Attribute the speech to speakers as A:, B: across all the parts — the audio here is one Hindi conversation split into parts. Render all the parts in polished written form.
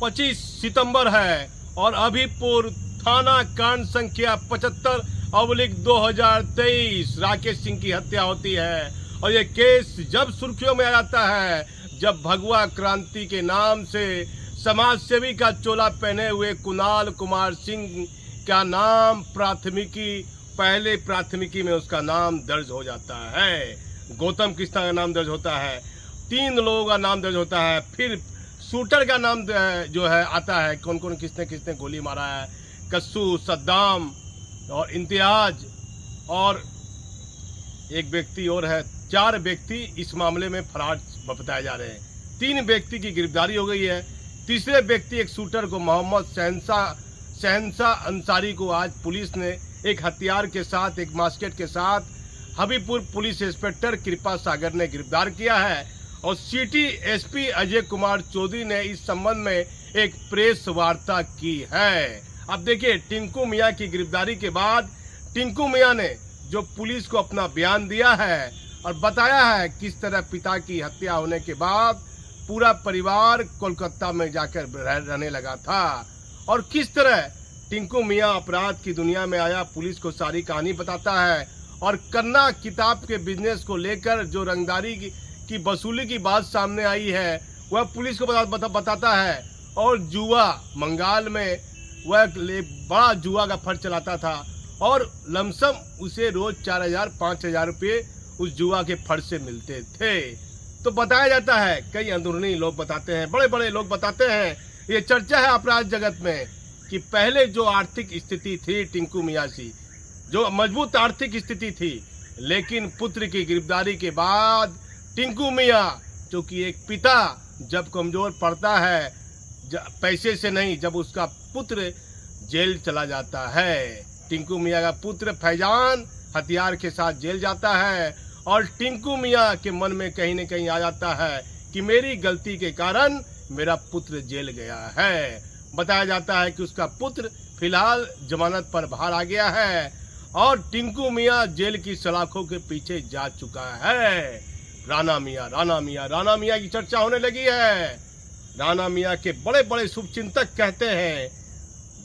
A: 25 सितंबर है और अभीपुर थाना कांड संख्या 75/2023 राकेश सिंह की हत्या होती है। और ये केस जब सुर्खियों में आ जाता है जब भगवा क्रांति के नाम से समाज सेवी का चोला पहने हुए कुणाल कुमार सिंह का नाम पहले प्राथमिकी में उसका नाम दर्ज हो जाता है। गौतम कृष्णा का नाम दर्ज होता है, 3 लोगों का नाम दर्ज होता है, फिर शूटर का नाम जो है आता है, कौन कौन किसने गोली मारा है, कस्सू, सद्दाम और इम्तियाज और एक व्यक्ति और है। 4 व्यक्ति इस मामले में फरार बताए जा रहे हैं। 3 व्यक्ति की गिरफ्तारी हो गई है। तीसरे व्यक्ति एक शूटर को मोहम्मद शहनशाह अंसारी को आज पुलिस ने एक हथियार के साथ, एक मास्केट के साथ हबीबपुर पुलिस इंस्पेक्टर कृपा सागर ने गिरफ्तार किया है। और सिटी एसपी अजय कुमार चौधरी ने इस संबंध में एक प्रेस वार्ता की है। अब देखिए, टिंकू मियां की गिरफ्तारी के बाद टिंकू मियां ने जो पुलिस को अपना बयान दिया है और बताया है किस तरह पिता की हत्या होने के बाद पूरा परिवार कोलकाता में जाकर रहने लगा था और किस तरह टिंकू मियां अपराध की दुनिया में आया, पुलिस को सारी कहानी बताता है। और कन्ना किताब के बिजनेस को लेकर जो रंगदारी की वसूली की बात सामने आई है वह पुलिस को बताता है। और जुआ बंगाल में वह बड़ा जुआ का फर्ज चलाता था और लमसम उसे रोज 4,000-5,000 रुपये उस जुआ के फर्ज से मिलते थे। तो बताया जाता है, कई अंदरूनी लोग बताते हैं, बड़े बड़े लोग बताते हैं, ये चर्चा है अपराध जगत में कि पहले जो आर्थिक स्थिति थी टिंकू मियां की, जो मजबूत आर्थिक स्थिति थी, लेकिन पुत्र की गिरफ्तारी के बाद टिंकू मियां, जो कि एक पिता जब कमजोर पड़ता है पैसे से नहीं, जब उसका पुत्र जेल चला जाता है, टिंकू मियां का पुत्र फैजान हथियार के साथ जेल जाता है और टिंकू मियां के मन में कहीं न कहीं आ जाता है कि मेरी गलती के कारण मेरा पुत्र जेल गया है। बताया जाता है कि उसका पुत्र फिलहाल जमानत पर बाहर आ गया है और टिंकू मियां जेल की सलाखों के पीछे जा चुका है। राणा मियां की चर्चा होने लगी है। राणा मियां के बड़े बड़े शुभचिंतक कहते हैं,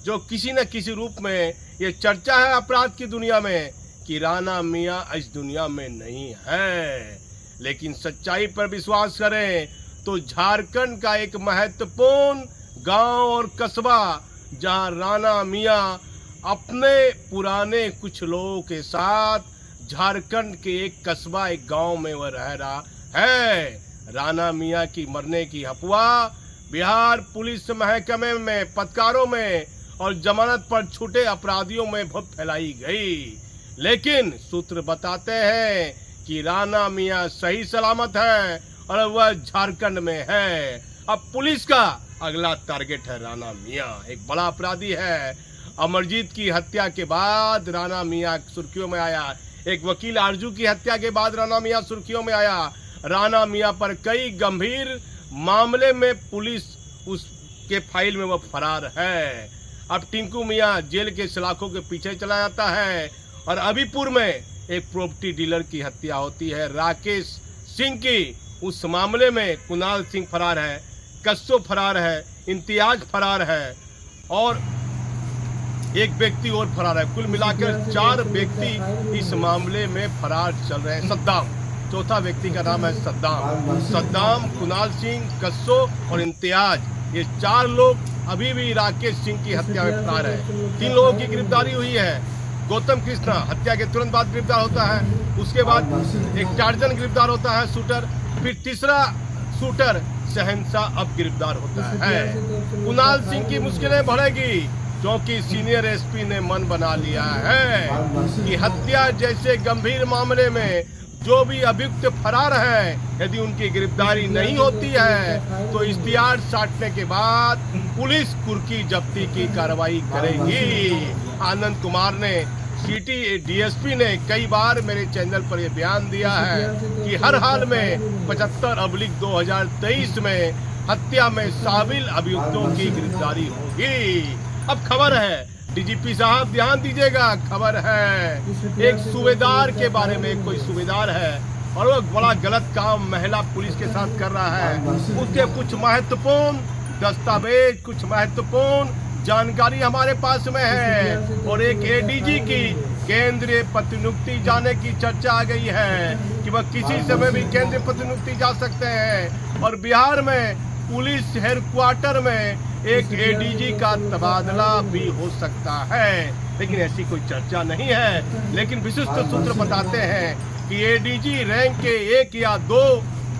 A: जो किसी न किसी रूप में ये चर्चा है अपराध की दुनिया में कि राणा मियां इस दुनिया में नहीं है। लेकिन सच्चाई पर विश्वास करें तो झारखंड का एक महत्वपूर्ण गांव और कस्बा जहां राणा मियां अपने पुराने कुछ लोगों के साथ झारखंड के एक कस्बा, एक गांव में वह रह रहा है। राणा मियां की मरने की अफवाह बिहार पुलिस महकमे में, पत्रकारों में और जमानत पर छूटे अपराधियों में बहुत फैलाई गई। लेकिन सूत्र बताते हैं कि राणा मियां सही सलामत है और वह झारखंड में है। अब पुलिस का अगला टारगेट है राणा मियां, एक बड़ा अपराधी है। अमरजीत की हत्या के बाद राणा मियां सुर्खियों में आया, एक वकील आरजू की हत्या के बाद राणा मियां सुर्खियों में आया। राणा मियां पर कई गंभीर मामले में पुलिस उसके फाइल में वह फरार है। अब टिंकू मियां जेल के सलाखों के पीछे चला जाता है और अभीपुर में एक प्रॉपर्टी डीलर की हत्या होती है राकेश सिंह की। उस मामले में कुणाल सिंह फरार है, कस्सो फरार है, इम्तियाज फरार है और एक व्यक्ति और फरार है। कुल मिलाकर 4 व्यक्ति इस मामले में फरार चल रहे हैं। सद्दाम, चौथा व्यक्ति का नाम है सद्दाम, कुणाल सिंह, कस्सो और इम्तियाज, ये 4 लोग अभी भी राकेश सिंह की हत्या में फरार है। 3 लोगों की गिरफ्तारी हुई है। गौतम कृष्णा हत्या के तुरंत बाद गिरफ्तार होता है, उसके बाद एक टार्जन गिरफ्तार होता है शूटर, फिर तीसरा शूटर शहनशाह अब गिरफ्तार होता है। कुणाल सिंह की मुश्किलें बढ़ेगी क्योंकि सीनियर एसपी ने मन बना लिया है कि हत्या जैसे गंभीर मामले में जो भी अभियुक्त फरार हैं, यदि उनकी गिरफ्तारी नहीं होती है तो इश्तिहार साटने के बाद पुलिस कुर्की जब्ती की कार्रवाई करेगी। आनंद कुमार ने, सिटी डीएसपी ने कई बार मेरे चैनल पर यह बयान दिया है कि हर हाल में 75/2023 में हत्या में शामिल अभियुक्तों की गिरफ्तारी होगी। अब खबर है, डीजीपी साहब ध्यान दीजिएगा, खबर है एक सूबेदार के बारे में। कोई सूबेदार है और वो बड़ा गलत काम महिला पुलिस के साथ कर रहा है। उसके कुछ महत्वपूर्ण दस्तावेज, कुछ महत्वपूर्ण जानकारी हमारे पास में है और एक एडीजी की केंद्रीय प्रतिनियुक्ति जाने की चर्चा आ गई है कि वह किसी समय भी केंद्रीय प्रतिनियुक्ति जा सकते हैं और बिहार में पुलिस हेडक्वार्टर में एक एडीजी का तबादला भी हो सकता है, लेकिन ऐसी कोई चर्चा नहीं है। लेकिन विशिष्ट सूत्र बताते हैं कि एडीजी रैंक के 1 या 2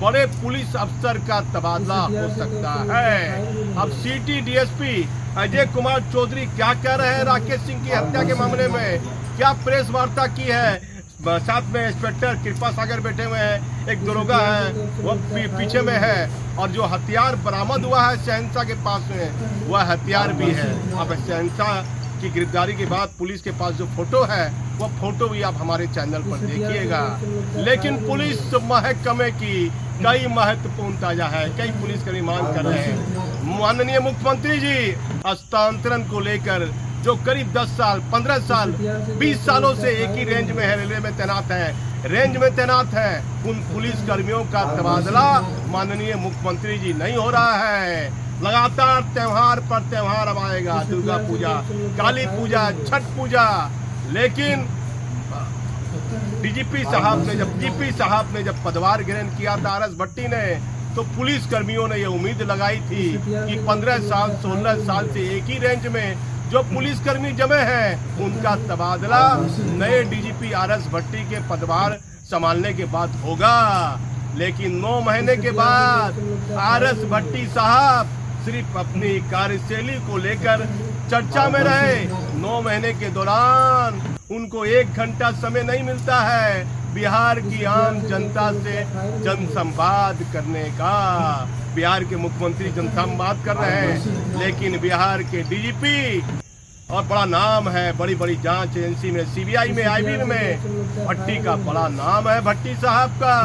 A: बड़े पुलिस अफसर का तबादला हो सकता है। अब सिटी डीएसपी अजय कुमार चौधरी क्या कह रहे हैं राकेश सिंह की हत्या के मामले में, क्या प्रेस वार्ता की है। साथ में इंस्पेक्टर कृपा सागर बैठे हुए हैं, एक दरोगा है वो पीछे में है और जो हथियार बरामद हुआ है शहंशाह के पास में वह हथियार भी है। अब शहंशाह की गिरफ्तारी के बाद पुलिस के पास जो फोटो है वो फोटो भी आप हमारे चैनल पर देखिएगा। लेकिन पुलिस महकमे की कई महत्वपूर्ण ताजा है, कई पुलिसकर्मी मांग कर रहे हैं। माननीय मुख्यमंत्री जी हस्तांतरण को लेकर जो करीब 10 साल, 15 साल, 20 सालों से एक ही रेंज में है, रेलवे में तैनात है, उन पुलिस कर्मियों का तबादला माननीय मुख्यमंत्री जी नहीं हो रहा है। लगातार त्योहार पर त्योहार अब आएगा, दुर्गा पूजा, काली पूजा, छठ पूजा, लेकिन जीपी साहब ने जब पदभार ग्रहण किया था RS भट्टी ने, तो पुलिस कर्मियों ने ये उम्मीद लगाई थी कि 15 साल 16 साल से एक ही रेंज में जो पुलिसकर्मी जमे हैं उनका तबादला नए डीजीपी RS भट्टी के पदभार संभालने के बाद होगा। लेकिन 9 महीने के बाद RS भट्टी साहब सिर्फ अपनी कार्यशैली को लेकर चर्चा में रहे। 9 महीने के दौरान उनको 1 घंटा समय नहीं मिलता है बिहार की आम जनता से जनसंवाद करने का। बिहार के मुख्यमंत्री जनसंवाद कर रहे हैं, लेकिन बिहार के डीजीपी और बड़ा नाम है, बड़ी बड़ी जांच एजेंसी में, सीबीआई में, आईबी में भट्टी का बड़ा नाम है भट्टी साहब का।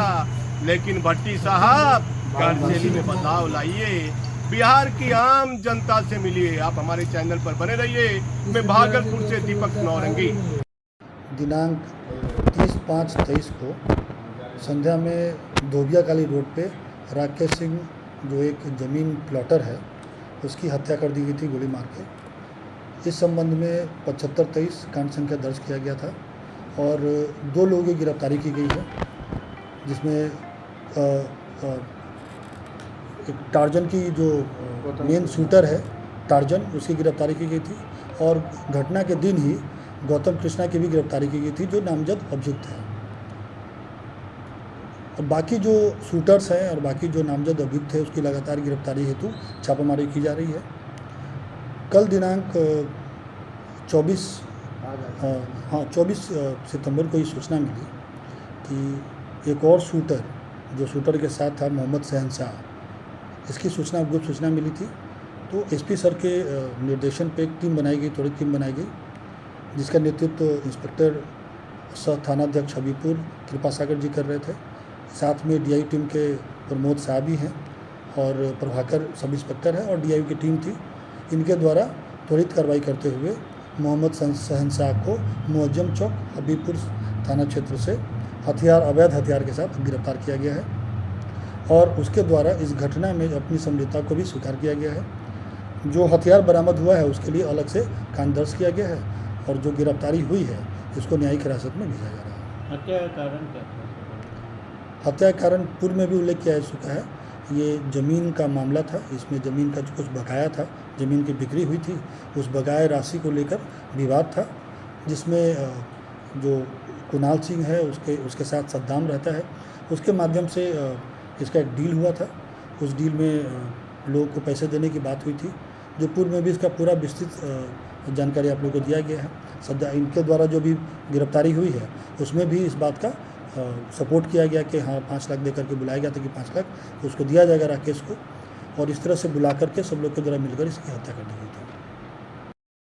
A: लेकिन भट्टी साहब कार्यशैली में बदलाव लाइए, बिहार की आम जनता से मिलिए। आप हमारे चैनल पर बने रहिए। मैं भागलपुर से दीपक नौरंगी।
B: दिनांक 30/5/23 को संध्या में धोबियाकाली रोड पे राकेश सिंह जो एक ज़मीन प्लॉटर है उसकी हत्या कर दी गई थी गोली मार के। इस संबंध में 75-23 कांड संख्या दर्ज किया गया था और 2 लोगों की गिरफ्तारी की गई है, जिसमें एक टार्जन की जो मेन शूटर है टार्जन, उसकी गिरफ्तारी की गई थी और घटना के दिन ही गौतम कृष्णा की भी गिरफ्तारी की गई थी जो नामजद अभियुक्त है। और बाकी जो शूटर्स हैं और बाकी जो नामजद अभियुक्त है उसकी लगातार गिरफ्तारी हेतु छापामारी की जा रही है। कल दिनांक 24 सितंबर को ये सूचना मिली कि एक और शूटर जो शूटर के साथ था मोहम्मद शहंशाह, इसकी सूचना गुप्त सूचना मिली थी। तो एसपी सर के निर्देशन पे एक टीम बनाई गई, त्वरित टीम बनाई गई, जिसका नेतृत्व इंस्पेक्टर सह थानाध्यक्ष हबीबपुर कृपा सागर जी कर रहे थे। साथ में डीआई टीम के प्रमोद साहब भी हैं और प्रभाकर सब इंस्पेक्टर है और डीआई की टीम थी। इनके द्वारा त्वरित कार्रवाई करते हुए मोहम्मद शहंशाह को मुअज्जम चौक हबीबपुर थाना क्षेत्र से अवैध हथियार के साथ गिरफ्तार किया गया है और उसके द्वारा इस घटना में अपनी संलिप्तता को भी स्वीकार किया गया है। जो हथियार बरामद हुआ है उसके लिए अलग से कांड दर्ज किया गया है और जो गिरफ्तारी हुई है इसको न्यायिक हिरासत में भेजा जा रहा है।
C: हत्या का कारण क्या?
B: हत्या का कारण पूर्व में भी उल्लेख किया जा चुका है। ये ज़मीन का मामला था, इसमें ज़मीन का जो कुछ बकाया था, ज़मीन की बिक्री हुई थी, उस बकाया राशि को लेकर विवाद था, जिसमें जो कुणाल सिंह है उसके साथ सद्दाम रहता है, उसके माध्यम से इसका एक डील हुआ था। उस डील में लोगों को पैसे देने की बात हुई थी, जो पूर्व में भी इसका पूरा विस्तृत जानकारी आप लोगों को दिया गया है। सद्दा इनके द्वारा जो भी गिरफ्तारी हुई है उसमें भी इस बात का सपोर्ट किया गया कि हाँ 5 लाख दे करके बुलाया गया था कि 5 लाख उसको दिया जाएगा राकेश को, और इस तरह से बुला करके सब लोग के द्वारा मिलकर इसकी हत्या कर दी गई थी।